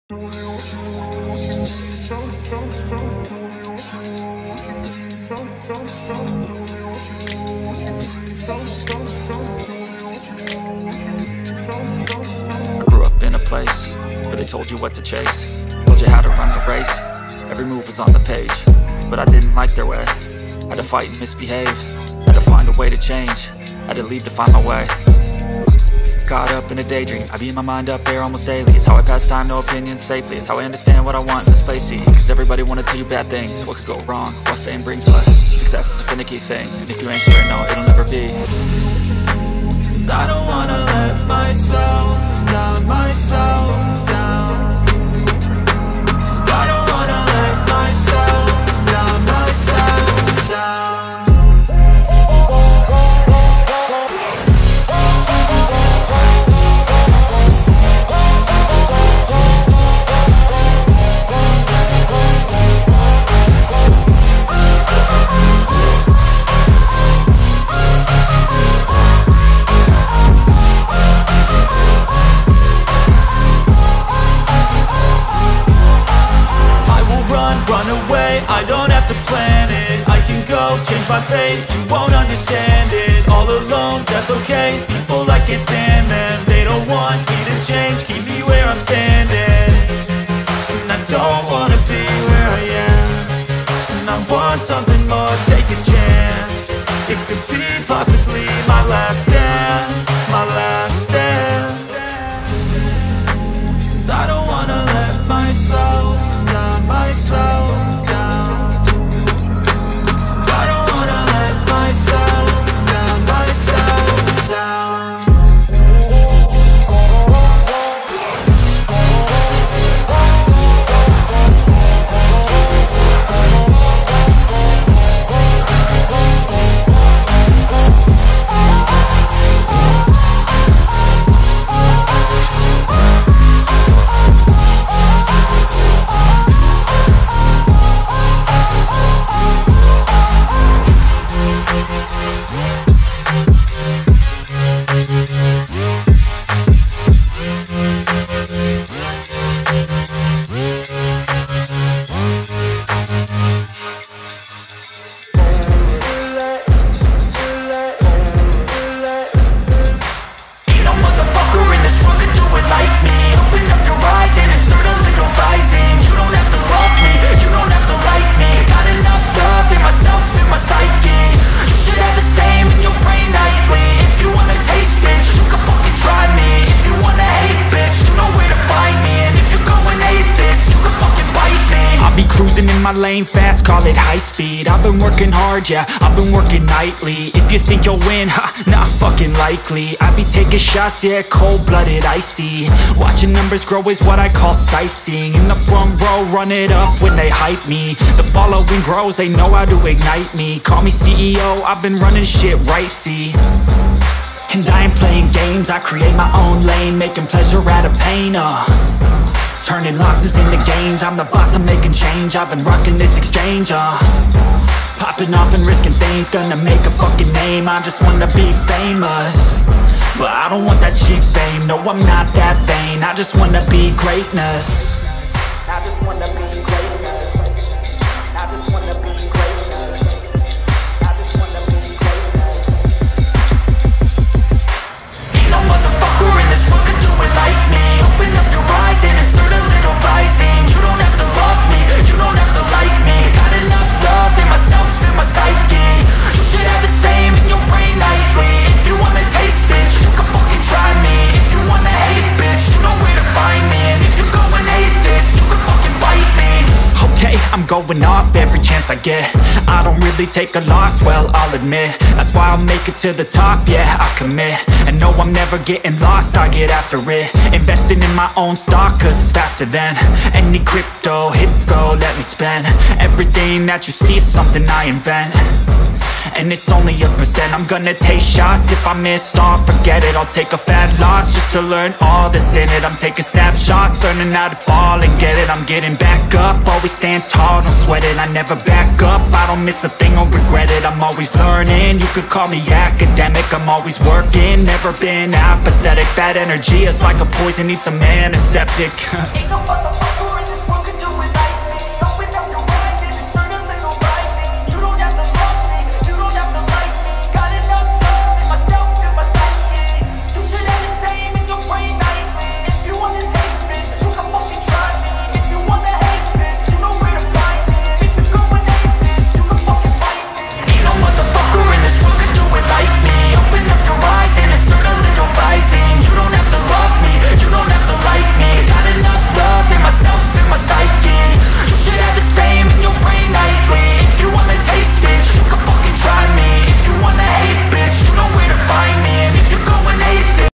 grew up in a place where they told you what to chase, told you how to run the race. Every move was on the page, but I didn't like their way. Had to fight and misbehave, had to find a way to change, had to leave to find my way. Caught up in a daydream, I beat my mind up there almost daily. It's how I pass time, no opinions safely. It's how I understand what I want in this place, see. Cause everybody wanna tell you bad things, what could go wrong, what fame brings. But success is a finicky thing, and if you ain't sure, no, it'll never be. I don't wanna let myself down, myself down. I don't wanna let myself down, myself down. Run away, I don't have to plan it. I can go, change my fate, you won't understand it. All alone, that's okay, people I can't stand them. They don't want me to change, keep me where I'm standing. And I don't wanna be where I am, and I want something more, take a chance. It could be possibly my last dance, my last dance. I don't wanna let myself down, myself down. I don't wanna let myself down, myself down. Lane fast, call it high speed. I've been working hard, yeah, I've been working nightly. If you think you'll win, ha, not fucking likely. I be taking shots, yeah, cold-blooded, icy. Watching numbers grow is what I call sightseeing. In the front row, run it up when they hype me. The following grows, they know how to ignite me. Call me CEO, I've been running shit right, see. And I ain't playing games, I create my own lane, making pleasure out of pain, turning losses into gains. I'm the boss, I'm making change. I've been rocking this exchange, popping off and risking things. Gonna make a fucking name, I just wanna be famous. But I don't want that cheap fame, no I'm not that vain. I just wanna be greatness. I just wanna be greatness. I just wanna be greatness. I just wanna be greatness. Ain't no motherfucker in this world can do it like me. Open up your eyes and insert a little rising. You don't have to love me, you don't have to like me. Got enough love in myself, in my psyche. You should have the same in your brain nightly. If you wanna taste, bitch, you can fucking try me. If you wanna hate, bitch, you know where to find me. And if you go and hate this, you can fucking bite me. Okay, I'm going off every chance I get. I don't really take a loss, well, I'll admit. That's why I'll make it to the top, yeah, I commit. And no, I'm never getting lost, I get after it. Investing in my own stock, cause it's faster than any crypto hits go, let me spend. Everything that you see is something I invent, and it's only a percent. I'm gonna take shots, if I miss all, forget it. I'll take a fat loss just to learn all that's in it. I'm taking snapshots, learning how to fall and get it. I'm getting back up, always stand tall, don't sweat it. I never back up, I don't miss a thing or regret it. I'm always learning, you could call me academic. I'm always working, never been apathetic. That energy is like a poison, needs some antiseptic.